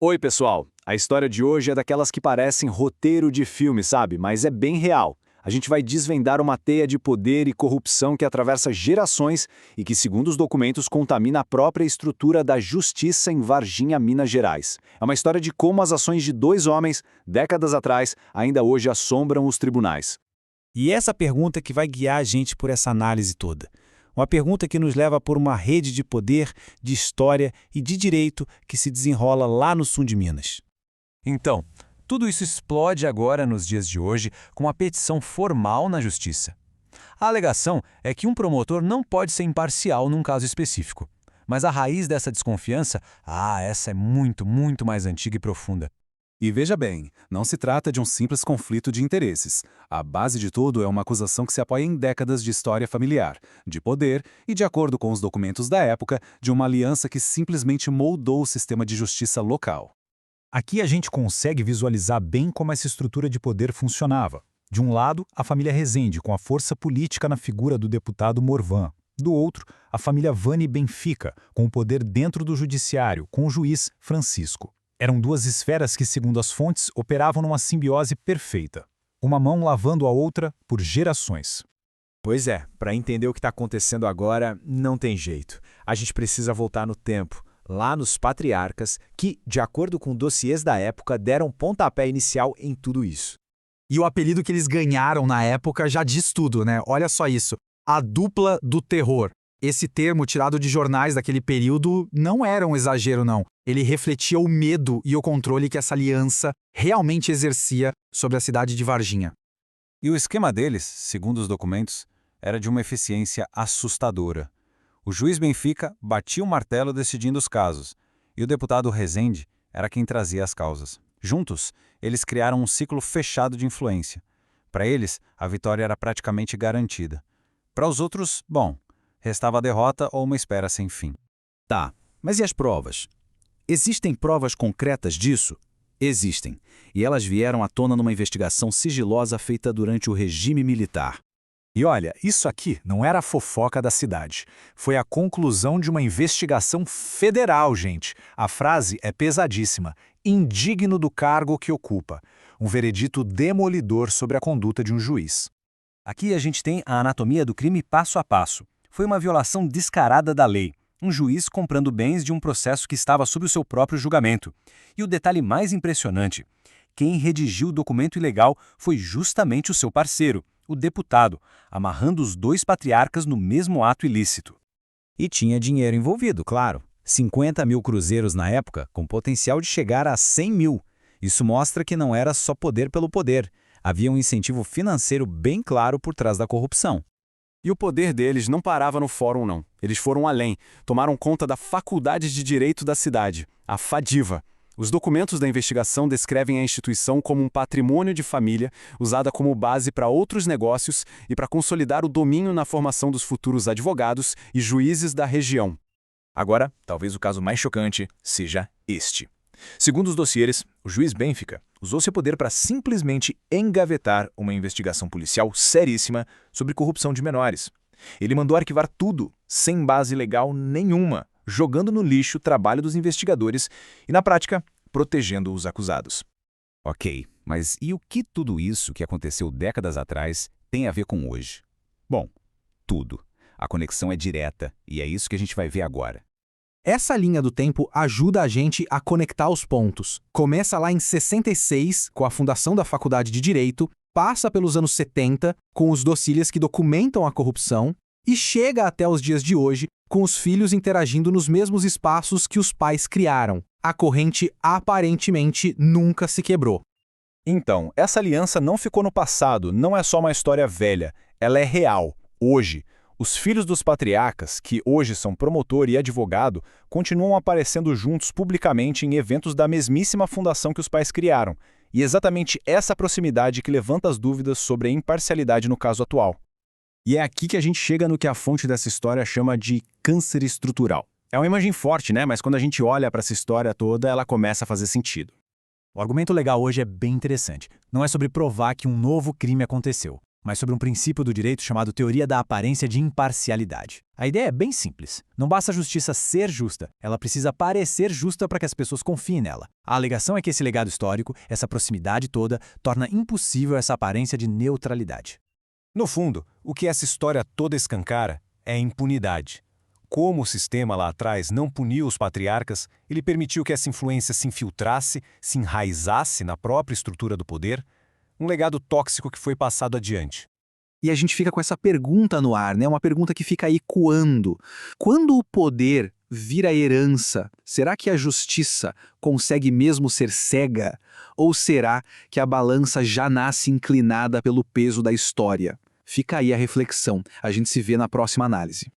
Oi, pessoal! A história de hoje é daquelas que parecem roteiro de filme, sabe? Mas é bem real. A gente vai desvendar uma teia de poder e corrupção que atravessa gerações e que, segundo os documentos, contamina a própria estrutura da justiça em Varginha, Minas Gerais. É uma história de como as ações de dois homens, décadas atrás, ainda hoje assombram os tribunais. E essa pergunta que vai guiar a gente por essa análise toda. Uma pergunta que nos leva por uma rede de poder, de história e de direito que se desenrola lá no sul de Minas. Então, tudo isso explode agora nos dias de hoje com uma petição formal na Justiça. A alegação é que um promotor não pode ser imparcial num caso específico. Mas a raiz dessa desconfiança, essa é muito, muito mais antiga e profunda. E veja bem, não se trata de um simples conflito de interesses. A base de tudo é uma acusação que se apoia em décadas de história familiar, de poder e, de acordo com os documentos da época, de uma aliança que simplesmente moldou o sistema de justiça local. Aqui a gente consegue visualizar bem como essa estrutura de poder funcionava. De um lado, a família Rezende, com a força política na figura do deputado Morvan. Do outro, a família Vani Benfica, com o poder dentro do judiciário, com o juiz Francisco. Eram duas esferas que, segundo as fontes, operavam numa simbiose perfeita. Uma mão lavando a outra por gerações. Pois é, para entender o que está acontecendo agora, não tem jeito. A gente precisa voltar no tempo, lá nos patriarcas, que, de acordo com dossiês da época, deram pontapé inicial em tudo isso. E o apelido que eles ganharam na época já diz tudo, né? Olha só isso. A dupla do terror. Esse termo, tirado de jornais daquele período, não era um exagero, não. Ele refletia o medo e o controle que essa aliança realmente exercia sobre a cidade de Varginha. E o esquema deles, segundo os documentos, era de uma eficiência assustadora. O juiz Benfica batia o martelo decidindo os casos, e o deputado Rezende era quem trazia as causas. Juntos, eles criaram um ciclo fechado de influência. Para eles, a vitória era praticamente garantida. Para os outros, bom, restava a derrota ou uma espera sem fim. Tá, mas e as provas? Existem provas concretas disso? Existem, e elas vieram à tona numa investigação sigilosa feita durante o regime militar. E olha, isso aqui não era a fofoca da cidade. Foi a conclusão de uma investigação federal, gente. A frase é pesadíssima. Indigno do cargo que ocupa. Um veredito demolidor sobre a conduta de um juiz. Aqui a gente tem a anatomia do crime passo a passo. Foi uma violação descarada da lei. Um juiz comprando bens de um processo que estava sob o seu próprio julgamento. E o detalhe mais impressionante: quem redigiu o documento ilegal foi justamente o seu parceiro, o deputado, amarrando os dois patriarcas no mesmo ato ilícito. E tinha dinheiro envolvido, claro. 50 mil cruzeiros na época, com potencial de chegar a 100 mil. Isso mostra que não era só poder pelo poder. Havia um incentivo financeiro bem claro por trás da corrupção. E o poder deles não parava no fórum, não. Eles foram além, tomaram conta da Faculdade de Direito da cidade, a FADIVA. Os documentos da investigação descrevem a instituição como um patrimônio de família, usada como base para outros negócios e para consolidar o domínio na formação dos futuros advogados e juízes da região. Agora, talvez o caso mais chocante seja este. Segundo os dossiês, o juiz Benfica usou seu poder para simplesmente engavetar uma investigação policial seríssima sobre corrupção de menores. Ele mandou arquivar tudo, sem base legal nenhuma, jogando no lixo o trabalho dos investigadores e, na prática, protegendo os acusados. Ok, mas e o que tudo isso que aconteceu décadas atrás tem a ver com hoje? Bom, tudo. A conexão é direta e é isso que a gente vai ver agora. Essa linha do tempo ajuda a gente a conectar os pontos. Começa lá em 66, com a fundação da Faculdade de Direito, passa pelos anos 70, com os dossiês que documentam a corrupção, e chega até os dias de hoje, com os filhos interagindo nos mesmos espaços que os pais criaram. A corrente aparentemente nunca se quebrou. Então, essa aliança não ficou no passado, não é só uma história velha, ela é real, hoje. Os filhos dos patriarcas, que hoje são promotor e advogado, continuam aparecendo juntos publicamente em eventos da mesmíssima fundação que os pais criaram. E exatamente essa proximidade que levanta as dúvidas sobre a imparcialidade no caso atual. E é aqui que a gente chega no que a fonte dessa história chama de câncer estrutural. É uma imagem forte, né? Mas quando a gente olha para essa história toda, ela começa a fazer sentido. O argumento legal hoje é bem interessante. Não é sobre provar que um novo crime aconteceu. mas sobre um princípio do direito chamado teoria da aparência de imparcialidade. A ideia é bem simples. Não basta a justiça ser justa, ela precisa parecer justa para que as pessoas confiem nela. A alegação é que esse legado histórico, essa proximidade toda, torna impossível essa aparência de neutralidade. No fundo, o que essa história toda escancara é a impunidade. Como o sistema lá atrás não puniu os patriarcas, ele permitiu que essa influência se infiltrasse, se enraizasse na própria estrutura do poder, um legado tóxico que foi passado adiante. E a gente fica com essa pergunta no ar, né? Uma pergunta que fica aí ecoando. Quando o poder vira herança, será que a justiça consegue mesmo ser cega? Ou será que a balança já nasce inclinada pelo peso da história? Fica aí a reflexão. A gente se vê na próxima análise.